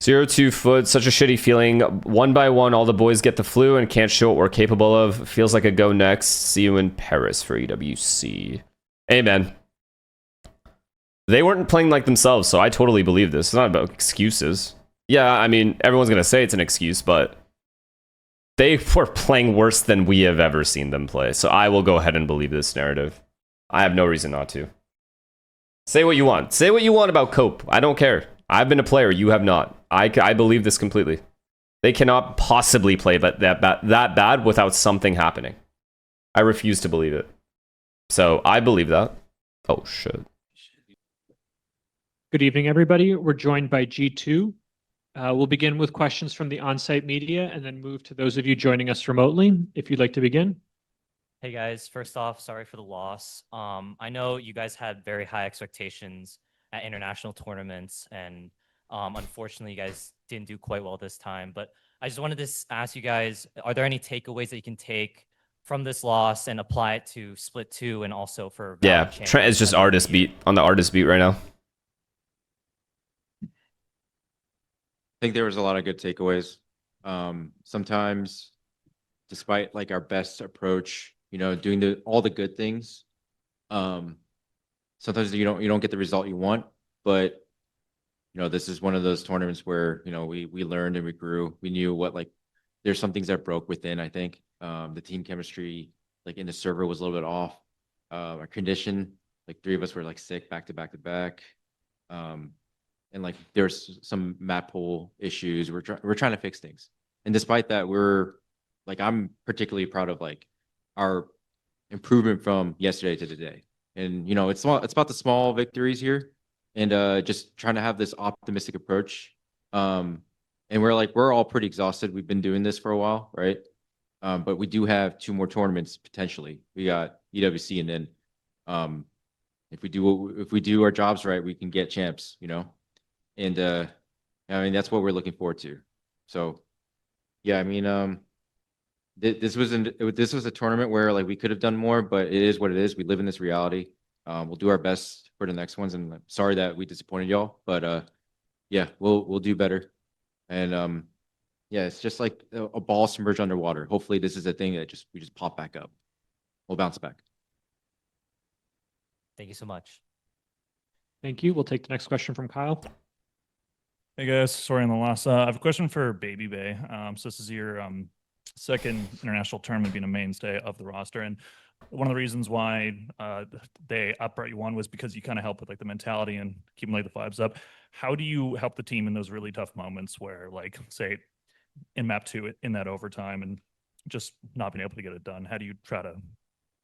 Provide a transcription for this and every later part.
0-2 foot, such a shitty feeling. One by one, all the boys get the flu and can't show what we're capable of. Feels like a go next. See you in Paris for EWC. Amen. They weren't playing like themselves, so I totally believe this. It's not about excuses. Yeah, I mean, everyone's going to say it's an excuse, but they were playing worse than we have ever seen them play. So I will go ahead and believe this narrative. I have no reason not to. Say what you want. Say what you want about Cope. I don't care. I've been a player. You have not. I believe this completely. They cannot possibly play that bad without something happening. I refuse to believe it. So I believe that. Oh, shit. Good evening, everybody. We're joined by G2. We'll begin with questions from the on-site media and then move to those of you joining us remotely. If you'd like to begin. Hey guys, first off, sorry for the loss. I know you guys had very high expectations at international tournaments, and unfortunately, you guys didn't do quite well this time. But I just wanted to ask you guys, are there any takeaways that you can take from this loss and apply it to Split 2 and also for Yeah, Trent is just artist beat on the artist beat right now. I think there was a lot of good takeaways. Sometimes, despite like our best approach, you know, doing all the good things, sometimes you don't get the result you want. But you know, this is one of those tournaments where, you know, we learned and we grew. We knew what, like, there's some things that broke within. I think the team chemistry, like in the server, was a little bit off. Our condition, like 3 of us were like sick back to back. And like there's some map pool issues. We're trying to fix things. And despite that, I'm particularly proud of like our improvement from yesterday to today. And you know, it's about the small victories here, and just trying to have this optimistic approach. And we're all pretty exhausted. We've been doing this for a while, right? But we do have 2 more tournaments potentially. We got EWC, and then if we do our jobs right, we can get champs, you know. And I mean, that's what we're looking forward to. So yeah, I mean, this was a tournament where like we could have done more, but it is what it is. We live in this reality. We'll do our best for the next ones, and I'm sorry that we disappointed y'all, but yeah, we'll do better. And yeah, it's just like a ball submerged underwater. Hopefully this is a thing that we just pop back up. We'll bounce back. Thank you so much. Thank you. We'll take the next question from Kyle. Hey guys, sorry on the loss. I have a question for Baby Bay. So this is your second international tournament being a mainstay of the roster, and one of the reasons why they brought you on was because you kind of help with like the mentality and keeping like the vibes up. How do you help the team in those really tough moments where, like, say in map 2 in that overtime and just not being able to get it done? How do you try to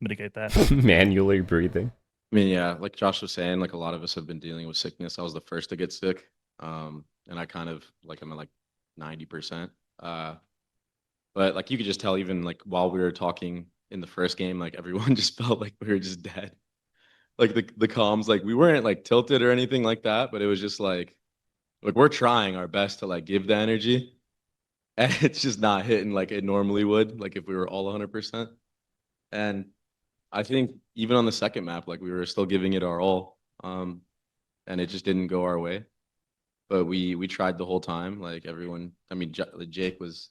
mitigate that? Manually breathing. I mean, yeah, like Josh was saying, like a lot of us have been dealing with sickness. I was the first to get sick. And I kind of like, I'm at like 90%. But like, you could just tell even like while we were talking in the first game, like everyone just felt like we were just dead. Like the comms, like we weren't like tilted or anything like that, but it was just like we're trying our best to like give the energy, and it's just not hitting like it normally would, like if we were all 100%. And I think even on the second map, like we were still giving it our all, and it just didn't go our way. But we tried the whole time. Like everyone, I mean, Jake was,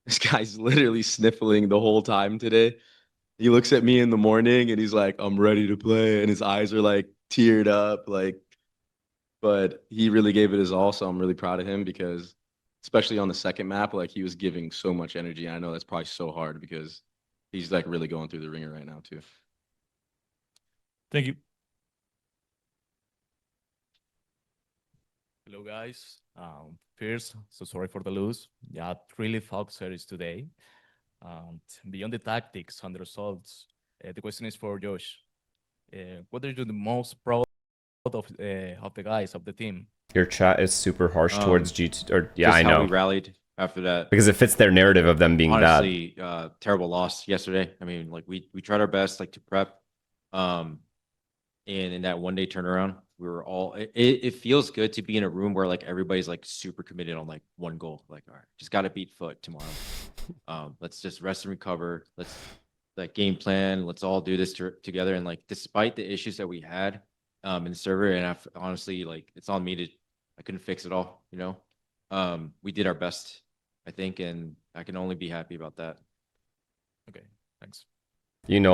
this guy's literally sniffling the whole time today. He looks at me in the morning and he's like, I'm ready to play. And his eyes are like teared up, like, but he really gave it his all. So I'm really proud of him because especially on the second map, like he was giving so much energy. And I know that's probably so hard because he's like really going through the ringer right now too. Thank you. Hello, guys. First, so sorry for the lose. Yeah, really fought series today. Beyond the tactics and the results, the question is for Josh. What are you the most proud of the guys of the team? Your chat is super harsh towards G2. Or yeah, Just I how know. we rallied after that. Because it fits their narrative of them being Honestly, terrible loss yesterday. I mean, like we tried our best like to prep. And in that 1-day turnaround, we were all it feels good to be in a room where like everybody's like super committed on like one goal. Like, all right, just gotta beat Foot tomorrow. Let's just rest and recover. Let's like game plan. Let's all do this together. And like despite the issues that we had in the server, and honestly, like it's on me I couldn't fix it all, you know. we did our best, I think, and I can only be happy about that. Okay, thanks. You know,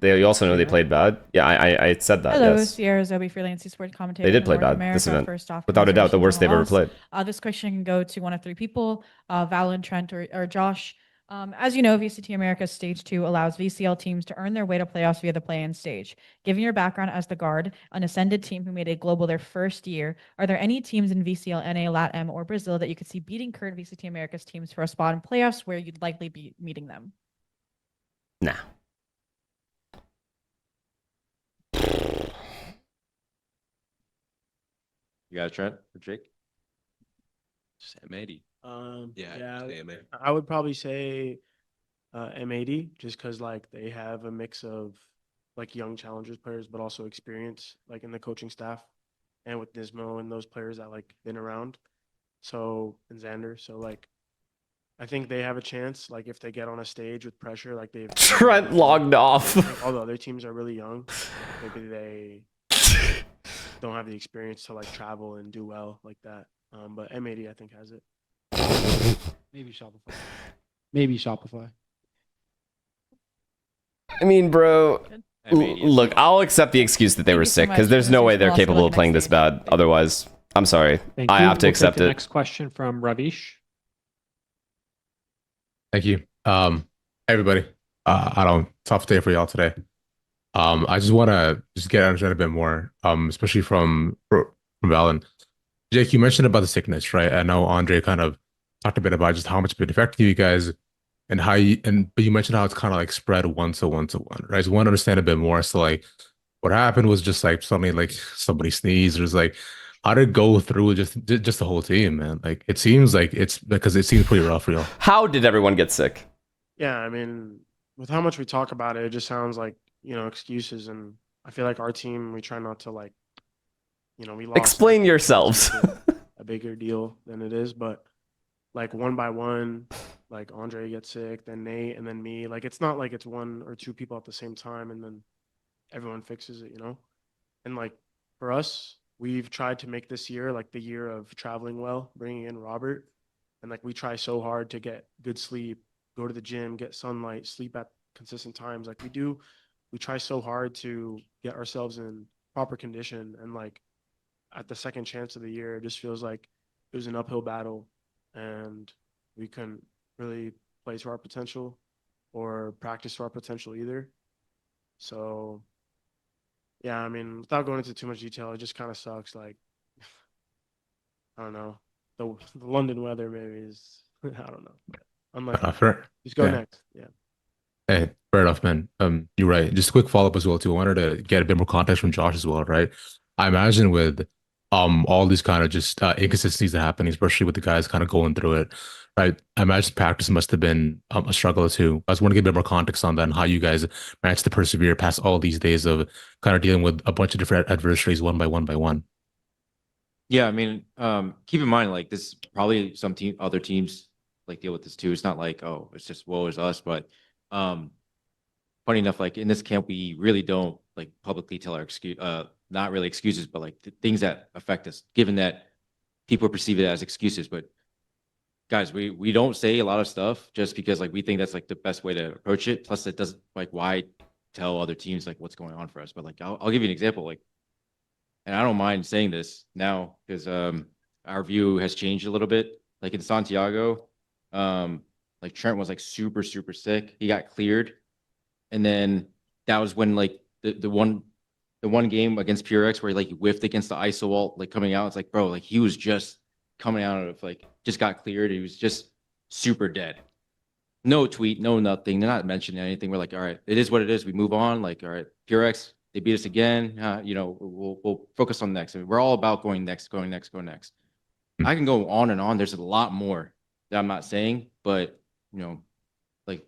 you also know they played bad. Yeah, I said that. Hello, Yes, Sierra Zoe, freelance esports commentator. they did from play North bad America. this event. First off, Without a doubt, the congratulations worst on they've ever loss. played. This question can go to one of three people, Valorant, Trent, or Josh. As you know, VCT America Stage 2 allows VCL teams to earn their way to playoffs via the play-in stage. Given your background as the guard, an ascended team who made a global their first year, are there any teams in VCL, NA, LATAM, or Brazil that you could see beating current VCT America's teams for a spot in playoffs where you'd likely be meeting them? Nah. You got a Trent or Jake? Sam 80. Yeah, Sam 80. I would probably say M80 just because like they have a mix of like young challengers players, but also experience like in the coaching staff and with Nismo and those players that like been around. So and Xander. So like I think they have a chance, like if they get on a stage with pressure, like they've Trent logged off. like, all the other teams are really young. Maybe they don't have the experience to like travel and do well like that. But M80 I think has it. Maybe Shopify. Maybe Shopify. I mean, bro. M80 is- Look, I'll accept the excuse that they Thank were you so sick because much. there's no way they're We'll also capable look of at playing next this bad. stage. Otherwise, I'm sorry. Thank I you. have to We'll accept take the it. next question from Ravish. Thank you. Everybody, I don't tough day for y'all today. I just want to get understand a bit more, especially from Valen. Jake, you mentioned about the sickness, right? I know Andre kind of talked a bit about just how much it affected you guys and how but you mentioned how it's kind of like spread one to one, right? I just want to understand a bit more. So like what happened was just like suddenly like somebody sneezed or just like how did it go through just the whole team, man? Like it seems like it's because it seems pretty rough for y'all. How did everyone get sick? Yeah, I mean, with how much we talk about it, it just sounds like, excuses. And I feel like our team, we try not to like, we lost. Explain yourselves. A bigger deal than it is, but like one by one, like Andre gets sick, then Nate, and then me. Like it's not like it's one or two people at the same time, and then everyone fixes it, And like for us, we've tried to make this year like the year of traveling well, bringing in Robert, and like we try so hard to get good sleep, go to the gym, get sunlight, sleep at consistent times. Like we try so hard to get ourselves in proper condition, and like at the second chance of the year, it just feels like it was an uphill battle, and we couldn't really play to our potential or practice to our potential either. So, yeah, I mean, without going into too much detail, it just kind of sucks. Like, I don't know, the London weather maybe is I don't know. Unlucky. Fair. Just go Yeah. next. Yeah. Hey, fair enough, man. You're right. Just a quick follow-up as well, too. I wanted to get a bit more context from Josh as well, right? I imagine with all these kind of just inconsistencies that happen, especially with the guys kind of going through it, right? I imagine practice must have been a struggle too. I just want to get a bit more context on that and how you guys managed to persevere past all these days of kind of dealing with a bunch of different adversaries one by one. Yeah, I mean, keep in mind, like this probably other teams like deal with this too. It's not like, oh, it's just woe is us, but funny enough, like in this camp, we really don't like publicly tell our excuse, not really excuses, but like things that affect us, given that people perceive it as excuses. But guys, we don't say a lot of stuff just because like we think that's like the best way to approach it. Plus, it doesn't like why tell other teams like what's going on for us. But like I'll give you an example, like, and I don't mind saying this now because our view has changed a little bit. Like in Santiago, like Trent was like super sick. He got cleared, and then that was when like the one game against PureX where like he whiffed against the ISO wall, like coming out. It's like, bro, like he was just coming out of like just got cleared. He was just super dead. No tweet, no nothing. They're not mentioning anything. We're like, all right, it is what it is. We move on. Like, all right, PureX, they beat us again. We'll focus on next. I mean, we're all about going next. I can go on and on. There's a lot more that I'm not saying, but like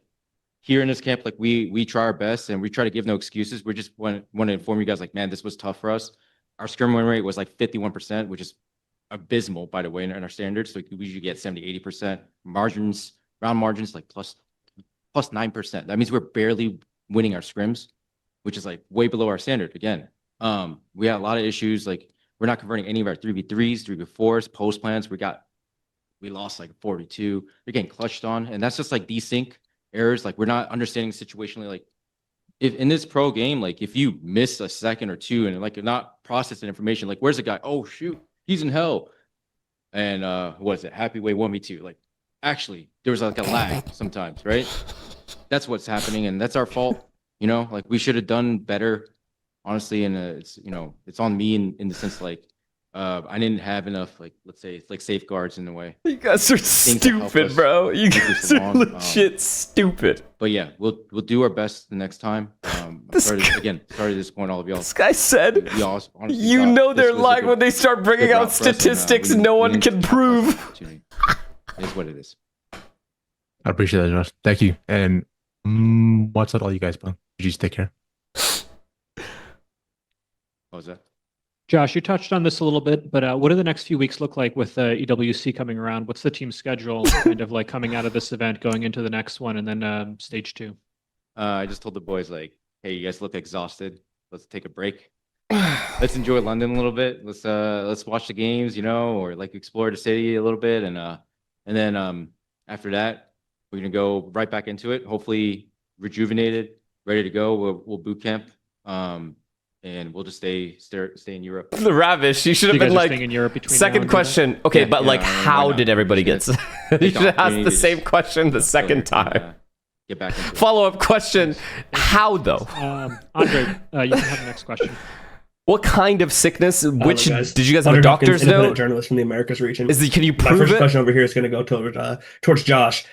here in this camp, like we try our best and we try to give no excuses. We just want to inform you guys, like, man, this was tough for us. Our scrim win rate was like 51%, which is abysmal, by the way, in our standards. So we usually get 70-80%. Round margins like plus 9%. That means we're barely winning our scrims, which is like way below our standard. Again, we had a lot of issues. Like we're not converting any of our 3v3s, 3v4s, post plans. We got we lost like 42. They're getting clutched on, and that's just like desync errors. Like we're not understanding situationally. Like if in this pro game, like if you miss a second or two and like you're not processing information, like where's the guy? Oh shoot, he's in hell. And what is it? Happy Way 1v2. Like actually, there was like a lag sometimes, right? That's what's happening, and that's our fault. You know, like we should have done better, honestly. And it's it's on me in the sense like I didn't have enough like let's say it's like safeguards in a way. You guys are Things that help stupid, us bro. You move this guys are along. legit stupid. But yeah, we'll do our best the next time. I'm sorry to disappoint all of y'all. This guy said, We all honestly you thought know this they're was a lying good- when they start bringing good out route for us, and, statistics we no one didn't can pass prove. the opportunity. It is what it is. I appreciate that, Josh. Thank you. And what's that all you guys, bro? You just take care. What was that? Josh, you touched on this a little bit, but what do the next few weeks look like with EWC coming around? What's the team schedule kind of like coming out of this event, going into the next one, and then stage 2? I just told the boys like, hey, you guys look exhausted. Let's take a break. Let's enjoy London a little bit. Let's watch the games, or like explore the city a little bit, and then after that, we're gonna go right back into it. Hopefully rejuvenated, ready to go. We'll boot camp, and we'll just stay in Europe. The Ravish, you should have You guys been are like, staying in Europe between now second and question. Okay, Yeah, but yeah, like, I mean, why how not? did everybody We get? should You take the should ask opportunity the to same just question the so second we can, time. get back into it. Follow-up question: how though? Andre, you can have the next question. What kind of sickness? Which Hello, guys. did you guys have a Hunter Hopkins, doctor's independent note? journalist from the Americas region. Can you My prove first it? question over here is going to go towards Josh.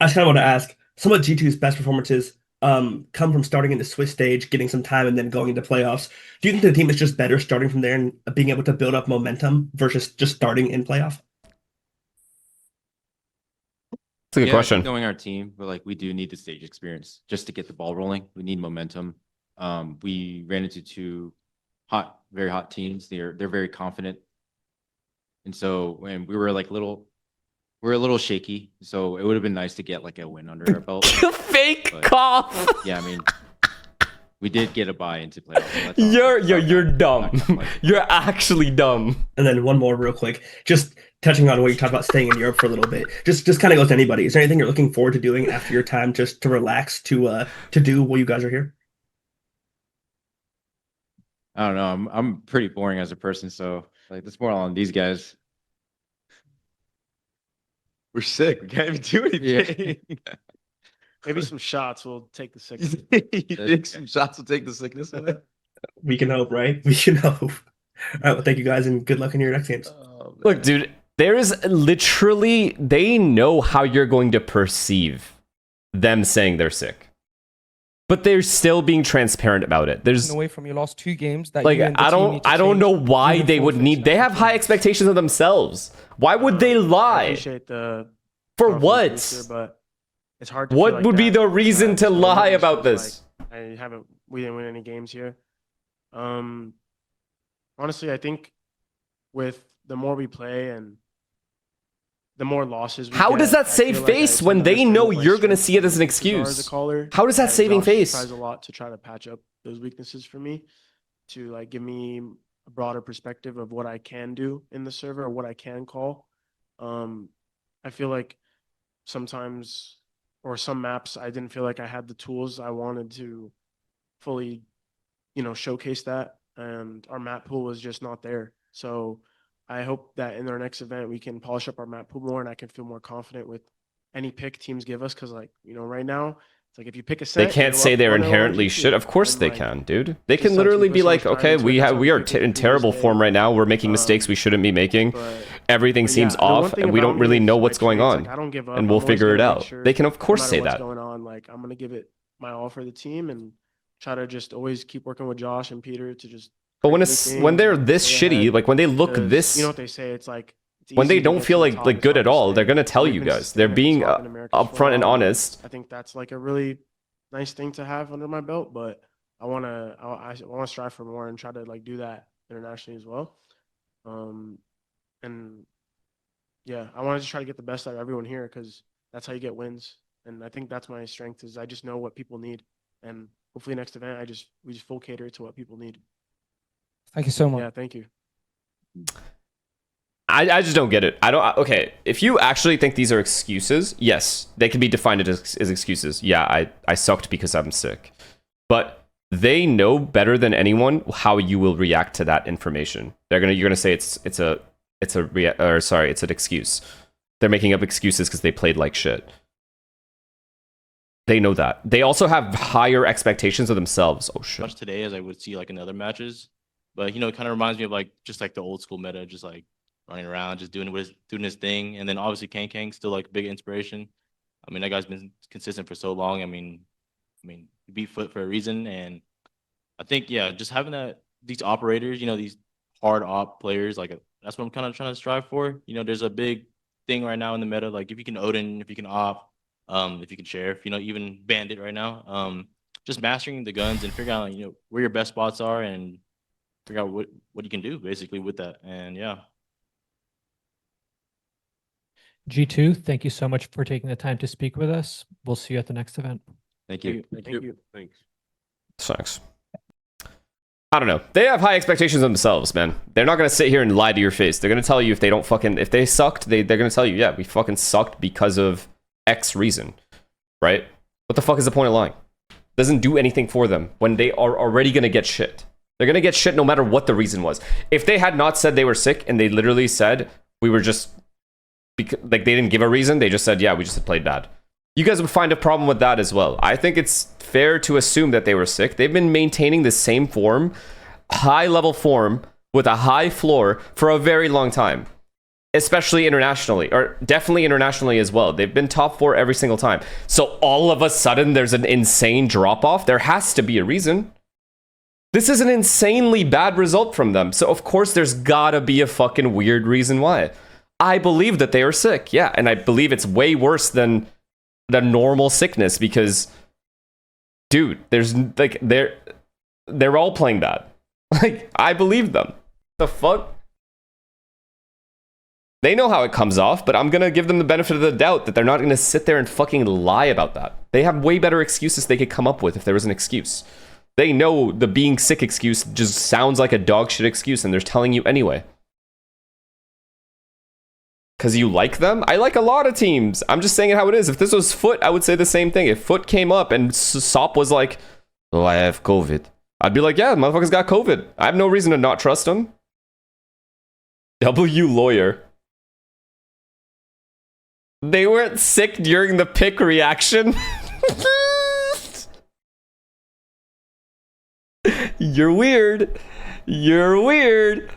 I just kind of want to ask, some of G2's best performances come from starting in the Swiss stage, getting some time, and then going into playoffs. Do you think the team is just better starting from there and being able to build up momentum versus just starting in playoff? That's a good I question. think knowing our team, but like we do need the stage experience just to get the ball rolling. We need momentum. We ran into two very hot teams. They're very confident, and so when we were like we're a little shaky. So it would have been nice to get like a win under our belt. Fake But- cough. Yeah, I mean, we did get a bye into playoffs. so that's all. You're dumb. Not gonna fight. You're actually dumb. And then one more real quick, just touching on what you talked about staying in Europe for a little bit. Just kind of goes to anybody. Is there anything you're looking forward to doing after your time just to relax, to do while you guys are here? I don't know. I'm pretty boring as a person, so like that's more on these guys. We're sick. We can't even do anything. Maybe some shots will take the sickness. You think some shots will take the sickness away? We can hope, right? We can hope. All right, well, thank you guys, and good luck in your next games. Oh, Look, dude, there is literally, they know how you're going to perceive them saying they're sick. But they're still being transparent about it. There's away from your last 2 games that like you and the I team don't need to I don't change know why moving they would forward need. They have high expectations of themselves. Why would they I lie? appreciate the For confidence what? booster, but it's hard to What feel like would be that the reason sometimes. to So lie it just about feels this? like we didn't win any games here. Honestly, I think with the more we play and the more losses we How get, does that I save feel like I face tend to when they understand know what my you're gonna strengths see it and as an weaknesses are as a excuse? caller, How does that and saving Josh face? tries a lot to try to patch up those weaknesses for me, to like give me a broader perspective of what I can do in the server or what I can call. I feel like sometimes or some maps I didn't feel like I had the tools I wanted to fully, showcase that, and our map pool was just not there. So I hope that in our next event we can polish up our map pool more and I can feel more confident with any pick teams give us, because right now it's like if you pick a set, They and can't you're say up they're 1-0 on inherently G2, shit. Of course and, they like, can, dude. They just can some literally people be so like, much okay, time we into it, we are some people in do terrible this form day. right now. We're making mistakes we shouldn't be making. But Everything But seems yeah, the one off, thing and we about don't me really is know my what's going traits, on. like, I don't give up. And we'll I'm always figure it gonna make out. sure, They can, of no course, matter say what's that. going on, like I'm gonna give it my all for the team and try to just always keep working with Josh and Peter to just. But when create it's new when things they're and this stay shitty, ahead, like when they look 'cause this, you know what they say, it's like it's when they easy to don't get feel to the like top, like it's good hard at to all, stay. they're gonna tell We've you been guys. They're staying being top in Americas for a upfront and while, honest. I think that's like a really nice thing to have under my belt, but I wanna strive for more and try to like do that internationally as well. And yeah, I want to just try to get the best out of everyone here, because that's how you get wins. And I think that's my strength, is I just know what people need. And hopefully next event, we just full cater to what people need. Thank you so much. Yeah, thank you. I just don't get it. I don't. Okay, if you actually think these are excuses, yes, they can be defined as excuses. Yeah, I sucked because I'm sick, but they know better than anyone how you will react to that information. You're gonna say it's an excuse. They're making up excuses because they played like shit. They know that. They also have higher expectations of themselves. Oh shit. Much today as I would see like in other matches, but you know, it kind of reminds me of like just like the old school meta, just like running around, just doing his thing, and then obviously Kang still like big inspiration. I mean, that guy's been consistent for so long. I mean, he beat Foot for a reason, and I think just having these operators, you know, these hard op players, like that's what I'm kind of trying to strive for. You know, there's a big thing right now in the meta, like if you can Odin, if you can op, if you can Sheriff, you know, even Bandit right now, just mastering the guns and figuring out, you know, where your best spots are and figure out what you can do basically with that. And yeah. G2, thank you so much for taking the time to speak with us. We'll see you at the next event. Thank you. Thank you. Thanks. Sucks. I don't know. They have high expectations of themselves, man. They're not gonna sit here and lie to your face. They're gonna tell you if they sucked, they're gonna tell you, yeah, we fucking sucked because of X reason, right? What the fuck is the point of lying? Doesn't do anything for them when they are already gonna get shit. They're gonna get shit no matter what the reason was. If they had not said they were sick and they literally said we were just like they didn't give a reason, they just said, yeah, we just played bad. You guys would find a problem with that as well. I think it's fair to assume that they were sick. They've been maintaining the same form, high level form with a high floor for a very long time, especially internationally, or definitely internationally as well. They've been top 4 every single time. So all of a sudden there's an insane drop off. There has to be a reason. This is an insanely bad result from them. So of course there's gotta be a fucking weird reason why. I believe that they are sick. Yeah, and I believe it's way worse than the normal sickness because, dude, there's like they're all playing bad. Like I believe them. The fuck? They know how it comes off, but I'm gonna give them the benefit of the doubt that they're not gonna sit there and fucking lie about that. They have way better excuses they could come up with if there was an excuse. They know the being sick excuse just sounds like a dog shit excuse, and they're telling you anyway. Because you like them? I like a lot of teams. I'm just saying it how it is. If this was Foot, I would say the same thing. If Foot came up and Sop was like, oh, I have COVID, I'd be like, yeah, motherfucker's got COVID. I have no reason to not trust him. W lawyer. They weren't sick during the pick reaction. You're weird. You're weird.